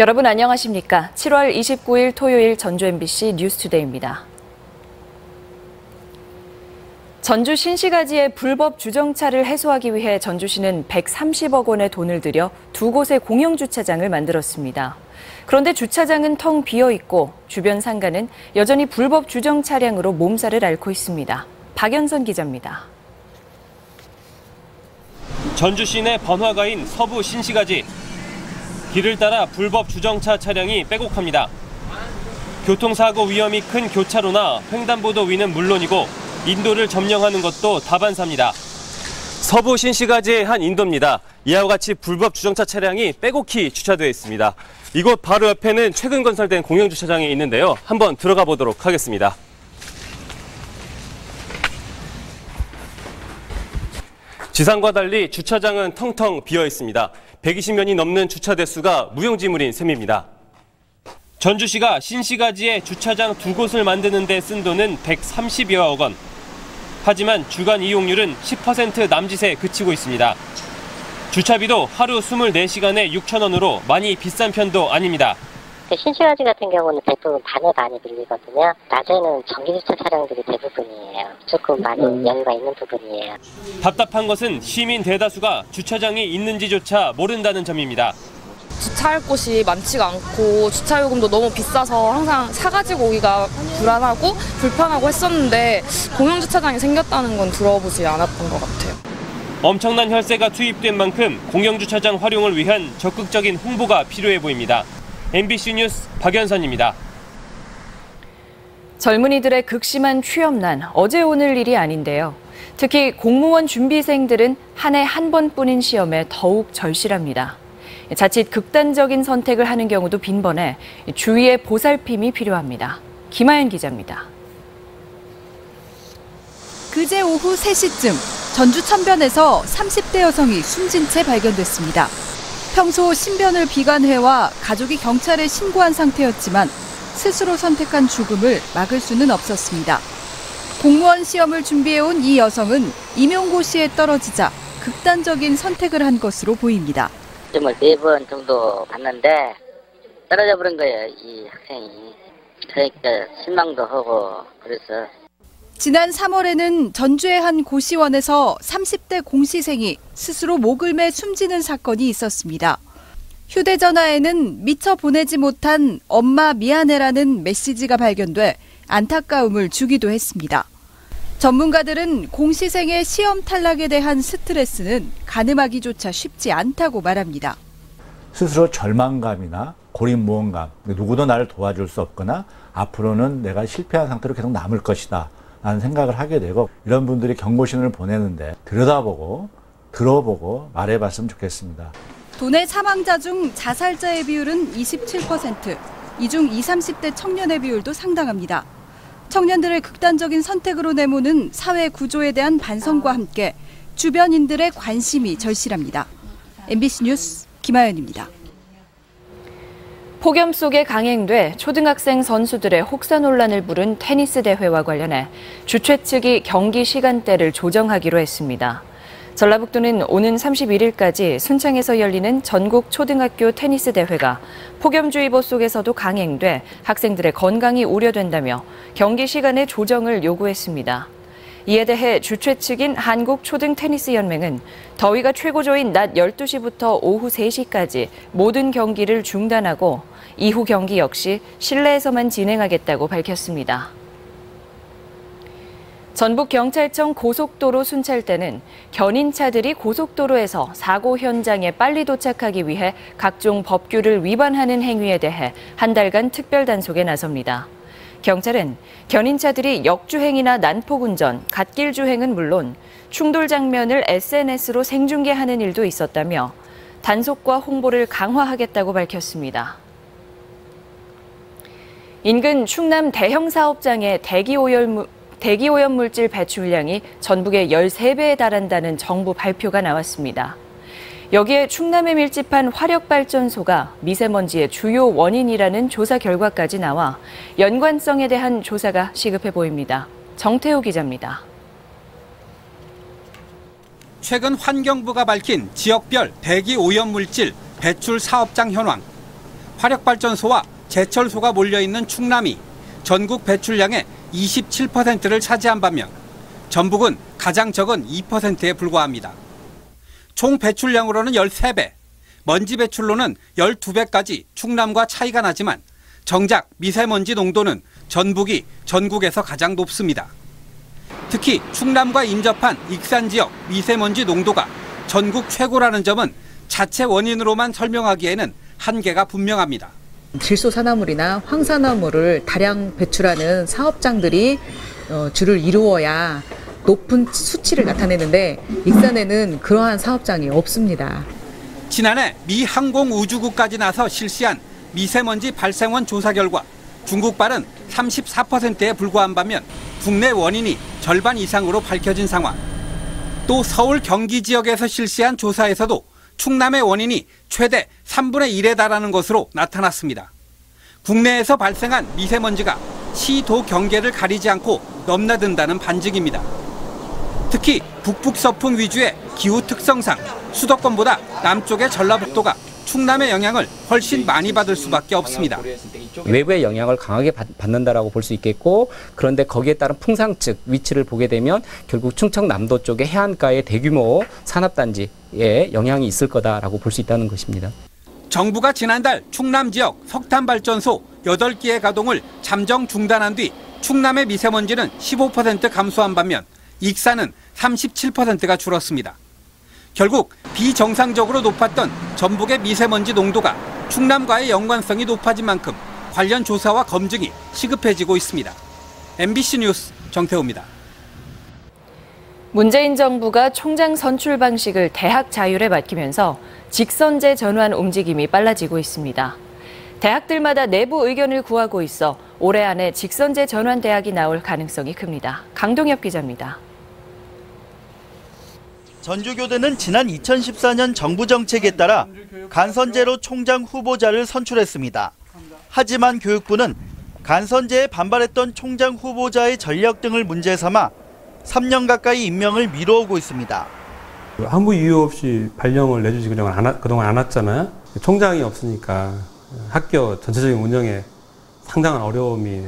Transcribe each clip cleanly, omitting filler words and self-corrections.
여러분 안녕하십니까? 7월 29일 토요일 전주 MBC 뉴스투데이입니다. 전주 신시가지의 불법 주정차를 해소하기 위해 전주시는 130억 원의 돈을 들여 두 곳의 공영주차장을 만들었습니다. 그런데 주차장은 텅 비어 있고 주변 상가는 여전히 불법 주정 차량으로 몸살을 앓고 있습니다. 박연선 기자입니다. 전주 시내 번화가인 서부 신시가지. 길을 따라 불법 주정차 차량이 빼곡합니다. 교통사고 위험이 큰 교차로나 횡단보도 위는 물론이고 인도를 점령하는 것도 다반사입니다. 서부 신시가지의 한 인도입니다. 이와 같이 불법 주정차 차량이 빼곡히 주차되어 있습니다. 이곳 바로 옆에는 최근 건설된 공영주차장이 있는데요. 한번 들어가 보도록 하겠습니다. 지상과 달리 주차장은 텅텅 비어 있습니다. 120년이 넘는 주차 대수가 무용지물인 셈입니다. 전주시가 신시가지에 주차장 두 곳을 만드는 데 쓴 돈은 130여억 원. 하지만 주간 이용률은 10% 남짓에 그치고 있습니다. 주차비도 하루 24시간에 6,000원으로 많이 비싼 편도 아닙니다. 신시가지 같은 경우는 대부분 밤에 많이 밀리거든요. 낮에는 전기주차 차량들이 대부분이에요. 조금 많이 여유가 있는 부분이에요. 답답한 것은 시민 대다수가 주차장이 있는지조차 모른다는 점입니다. 주차할 곳이 많지가 않고 주차요금도 너무 비싸서 항상 사가지고 오기가 불안하고 불편하고 했었는데 공영주차장이 생겼다는 건 들어보지 않았던 것 같아요. 엄청난 혈세가 투입된 만큼 공영주차장 활용을 위한 적극적인 홍보가 필요해 보입니다. MBC 뉴스 박연선입니다. 젊은이들의 극심한 취업난, 어제 오늘 일이 아닌데요. 특히 공무원 준비생들은 한 해 한 번뿐인 시험에 더욱 절실합니다. 자칫 극단적인 선택을 하는 경우도 빈번해 주위의 보살핌이 필요합니다. 김하연 기자입니다. 그제 오후 3시쯤 전주 천변에서 30대 여성이 숨진 채 발견됐습니다. 평소 신변을 비관해와 가족이 경찰에 신고한 상태였지만 스스로 선택한 죽음을 막을 수는 없었습니다. 공무원 시험을 준비해온 이 여성은 임용고시에 떨어지자 극단적인 선택을 한 것으로 보입니다. 시험을 4번 정도 봤는데 떨어져 버린 거예요, 이 학생이. 그러니까 실망도 하고 그래서. 지난 3월에는 전주의 한 고시원에서 30대 공시생이 스스로 목을 매 숨지는 사건이 있었습니다. 휴대전화에는 미처 보내지 못한 엄마 미안해라는 메시지가 발견돼 안타까움을 주기도 했습니다. 전문가들은 공시생의 시험 탈락에 대한 스트레스는 가늠하기조차 쉽지 않다고 말합니다. 스스로 절망감이나 고립무원감, 누구도 나를 도와줄 수 없거나 앞으로는 내가 실패한 상태로 계속 남을 것이다 라는 생각을 하게 되고, 이런 분들이 경고신을 보내는데 들여다보고 들어보고 말해봤으면 좋겠습니다. 도내 사망자 중 자살자의 비율은 27%, 이 중 20, 30대 청년의 비율도 상당합니다. 청년들의 극단적인 선택으로 내모는 사회 구조에 대한 반성과 함께 주변인들의 관심이 절실합니다. MBC 뉴스 김하연입니다. 폭염 속에 강행돼 초등학생 선수들의 혹사 논란을 부른 테니스 대회와 관련해 주최 측이 경기 시간대를 조정하기로 했습니다. 전라북도는 오는 31일까지 순창에서 열리는 전국 초등학교 테니스 대회가 폭염주의보 속에서도 강행돼 학생들의 건강이 우려된다며 경기 시간의 조정을 요구했습니다. 이에 대해 주최 측인 한국초등테니스연맹은 더위가 최고조인 낮 12시부터 오후 3시까지 모든 경기를 중단하고 이후 경기 역시 실내에서만 진행하겠다고 밝혔습니다. 전북경찰청 고속도로 순찰대는 견인차들이 고속도로에서 사고 현장에 빨리 도착하기 위해 각종 법규를 위반하는 행위에 대해 한 달간 특별 단속에 나섭니다. 경찰은 견인차들이 역주행이나 난폭운전, 갓길 주행은 물론 충돌 장면을 SNS로 생중계하는 일도 있었다며 단속과 홍보를 강화하겠다고 밝혔습니다. 인근 충남 대형 사업장의 대기오염물질 배출량이 전북의 13배에 달한다는 정부 발표가 나왔습니다. 여기에 충남에 밀집한 화력발전소가 미세먼지의 주요 원인이라는 조사 결과까지 나와 연관성에 대한 조사가 시급해 보입니다. 정태호 기자입니다. 최근 환경부가 밝힌 지역별 대기오염물질 배출 사업장 현황. 화력발전소와 제철소가 몰려있는 충남이 전국 배출량의 27%를 차지한 반면 전북은 가장 적은 2%에 불과합니다. 총 배출량으로는 13배, 먼지 배출로는 12배까지 충남과 차이가 나지만 정작 미세먼지 농도는 전북이 전국에서 가장 높습니다. 특히 충남과 인접한 익산 지역 미세먼지 농도가 전국 최고라는 점은 자체 원인으로만 설명하기에는 한계가 분명합니다. 질소산화물이나 황산화물을 다량 배출하는 사업장들이 주를 이루어야 높은 수치를 나타내는데 익산에는 그러한 사업장이 없습니다. 지난해 미 항공우주국까지 나서 실시한 미세먼지 발생원 조사 결과 중국발은 34%에 불과한 반면 국내 원인이 절반 이상으로 밝혀진 상황. 또 서울 경기 지역에서 실시한 조사에서도 충남의 원인이 최대 3분의 1에 달하는 것으로 나타났습니다. 국내에서 발생한 미세먼지가 시, 도 경계를 가리지 않고 넘나든다는 반증입니다. 특히 북북서풍 위주의 기후 특성상 수도권보다 남쪽의 전라북도가 충남의 영향을 훨씬 많이 받을 수밖에 없습니다. 외부의 영향을 강하게 받는다라고 볼 수 있겠고, 그런데 거기에 따른 풍상측 위치를 보게 되면 결국 충청남도 쪽의 해안가의 대규모 산업단지에 영향이 있을 거다라고 볼 수 있다는 것입니다. 정부가 지난달 충남 지역 석탄발전소 8기의 가동을 잠정 중단한 뒤 충남의 미세먼지는 15% 감소한 반면 익산은 37%가 줄었습니다. 결국 비정상적으로 높았던 전북의 미세먼지 농도가 충남과의 연관성이 높아진 만큼 관련 조사와 검증이 시급해지고 있습니다. MBC 뉴스 정태호입니다. 문재인 정부가 총장 선출 방식을 대학 자율에 맡기면서 직선제 전환 움직임이 빨라지고 있습니다. 대학들마다 내부 의견을 구하고 있어 올해 안에 직선제 전환 대학이 나올 가능성이 큽니다. 강동엽 기자입니다. 전주교대는 지난 2014년 정부 정책에 따라 간선제로 총장 후보자를 선출했습니다. 하지만 교육부는 간선제에 반발했던 총장 후보자의 전력 등을 문제 삼아 3년 가까이 임명을 미뤄오고 있습니다. 아무 이유 없이 발령을 내주지 그동안 않았잖아요. 총장이 없으니까 학교 전체적인 운영에 상당한 어려움이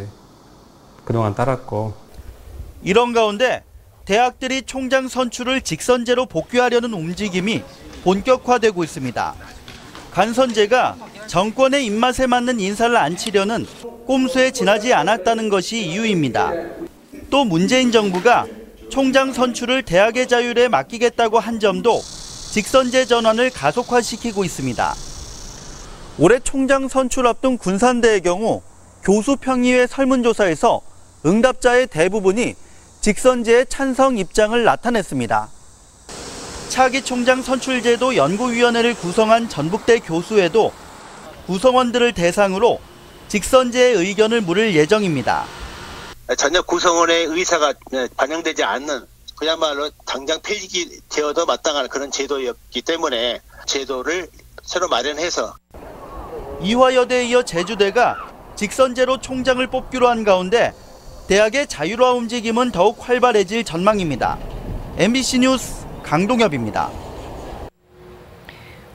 그동안 따랐고. 이런 가운데 대학들이 총장 선출을 직선제로 복귀하려는 움직임이 본격화되고 있습니다. 간선제가 정권의 입맛에 맞는 인사를 안치려는 꼼수에 지나지 않았다는 것이 이유입니다. 또 문재인 정부가 총장 선출을 대학의 자율에 맡기겠다고 한 점도 직선제 전환을 가속화시키고 있습니다. 올해 총장 선출 앞둔 군산대의 경우 교수평의회 설문조사에서 응답자의 대부분이 직선제의 찬성 입장을 나타냈습니다. 차기 총장 선출제도 연구위원회를 구성한 전북대 교수회도 구성원들을 대상으로 직선제의 의견을 물을 예정입니다. 전혀 구성원의 의사가 반영되지 않는 그야말로 당장 폐지되어도 마땅한 그런 제도였기 때문에 제도를 새로 마련해서 이화여대에 이어 제주대가 직선제로 총장을 뽑기로 한 가운데 대학의 자율화 움직임은 더욱 활발해질 전망입니다. MBC 뉴스 강동엽입니다.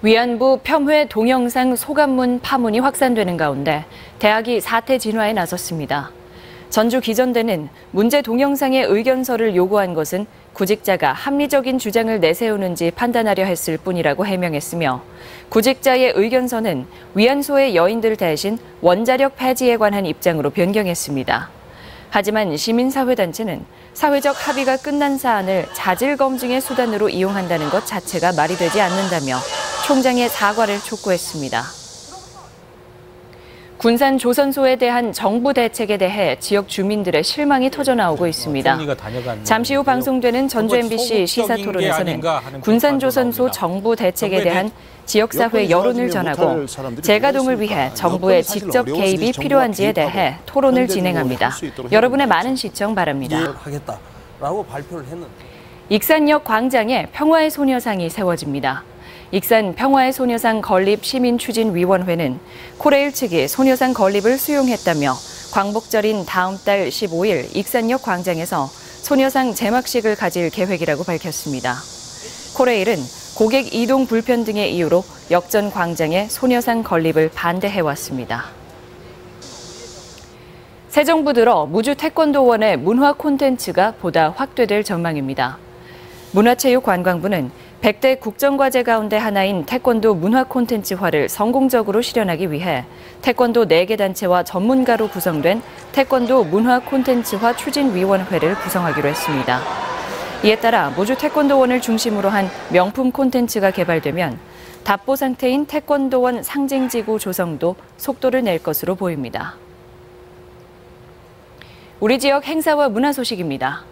위안부 폄훼 동영상 소감문 파문이 확산되는 가운데 대학이 사태 진화에 나섰습니다. 전주 기전대는 문제 동영상의 의견서를 요구한 것은 구직자가 합리적인 주장을 내세우는지 판단하려 했을 뿐이라고 해명했으며 구직자의 의견서는 위안소의 여인들 대신 원자력 폐지에 관한 입장으로 변경했습니다. 하지만 시민사회단체는 사회적 합의가 끝난 사안을 자질 검증의 수단으로 이용한다는 것 자체가 말이 되지 않는다며 총장의 사과를 촉구했습니다. 군산 조선소에 대한 정부 대책에 대해 지역 주민들의 실망이 터져나오고 있습니다. 잠시 후 방송되는 전주 MBC 시사토론에서는 군산 조선소 정부 대책에 대한 지역사회 여론을 전하고 재가동을 위해 정부의 직접 개입이 필요한지에 대해 토론을 진행합니다. 여러분의 많은 시청 바랍니다. 익산역 광장에 평화의 소녀상이 세워집니다. 익산 평화의 소녀상 건립 시민추진위원회는 코레일 측이 소녀상 건립을 수용했다며 광복절인 다음 달 15일 익산역 광장에서 소녀상 제막식을 가질 계획이라고 밝혔습니다. 코레일은 고객 이동 불편 등의 이유로 역전 광장의 소녀상 건립을 반대해왔습니다. 새 정부 들어 무주 태권도원의 문화 콘텐츠가 보다 확대될 전망입니다. 문화체육관광부는 100대 국정과제 가운데 하나인 태권도 문화 콘텐츠화를 성공적으로 실현하기 위해 태권도 4개 단체와 전문가로 구성된 태권도 문화 콘텐츠화 추진위원회를 구성하기로 했습니다. 이에 따라 무주 태권도원을 중심으로 한 명품 콘텐츠가 개발되면 답보 상태인 태권도원 상징지구 조성도 속도를 낼 것으로 보입니다. 우리 지역 행사와 문화 소식입니다.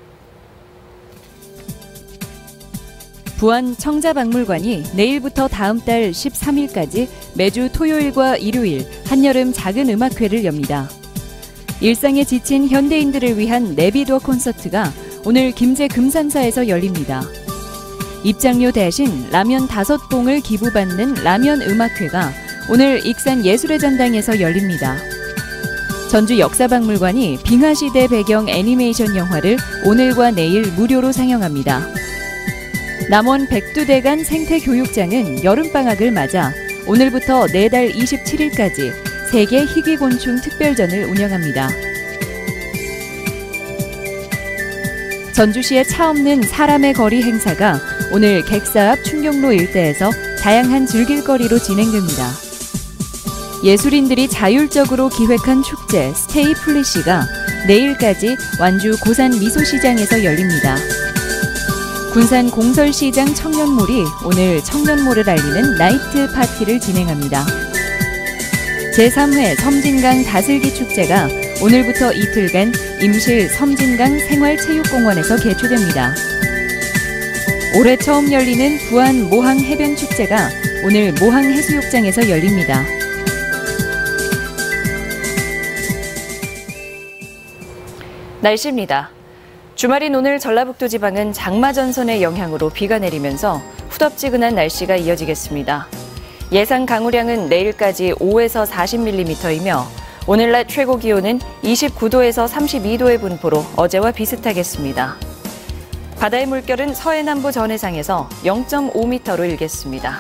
부안 청자박물관이 내일부터 다음 달 13일까지 매주 토요일과 일요일 한여름 작은 음악회를 엽니다. 일상에 지친 현대인들을 위한 내비도 콘서트가 오늘 김제 금산사에서 열립니다. 입장료 대신 라면 5봉을 기부받는 라면 음악회가 오늘 익산 예술의 전당에서 열립니다. 전주 역사박물관이 빙하시대 배경 애니메이션 영화를 오늘과 내일 무료로 상영합니다. 남원 백두대간 생태교육장은 여름방학을 맞아 오늘부터 내달 27일까지 세계 희귀곤충 특별전을 운영합니다. 전주시의 차 없는 사람의 거리 행사가 오늘 객사 앞 충경로 일대에서 다양한 즐길거리로 진행됩니다. 예술인들이 자율적으로 기획한 축제 스테이 플리시가 내일까지 완주 고산 미소시장에서 열립니다. 군산 공설시장 청년몰이 오늘 청년몰을 알리는 나이트 파티를 진행합니다. 제3회 섬진강 다슬기 축제가 오늘부터 이틀간 임실 섬진강 생활체육공원에서 개최됩니다. 올해 처음 열리는 부안 모항 해변 축제가 오늘 모항 해수욕장에서 열립니다. 날씨입니다. 주말인 오늘 전라북도 지방은 장마 전선의 영향으로 비가 내리면서 후덥지근한 날씨가 이어지겠습니다. 예상 강우량은 내일까지 5에서 40mm이며 오늘 낮 최고 기온은 29도에서 32도의 분포로 어제와 비슷하겠습니다. 바다의 물결은 서해남부 전해상에서 0.5m로 일겠습니다.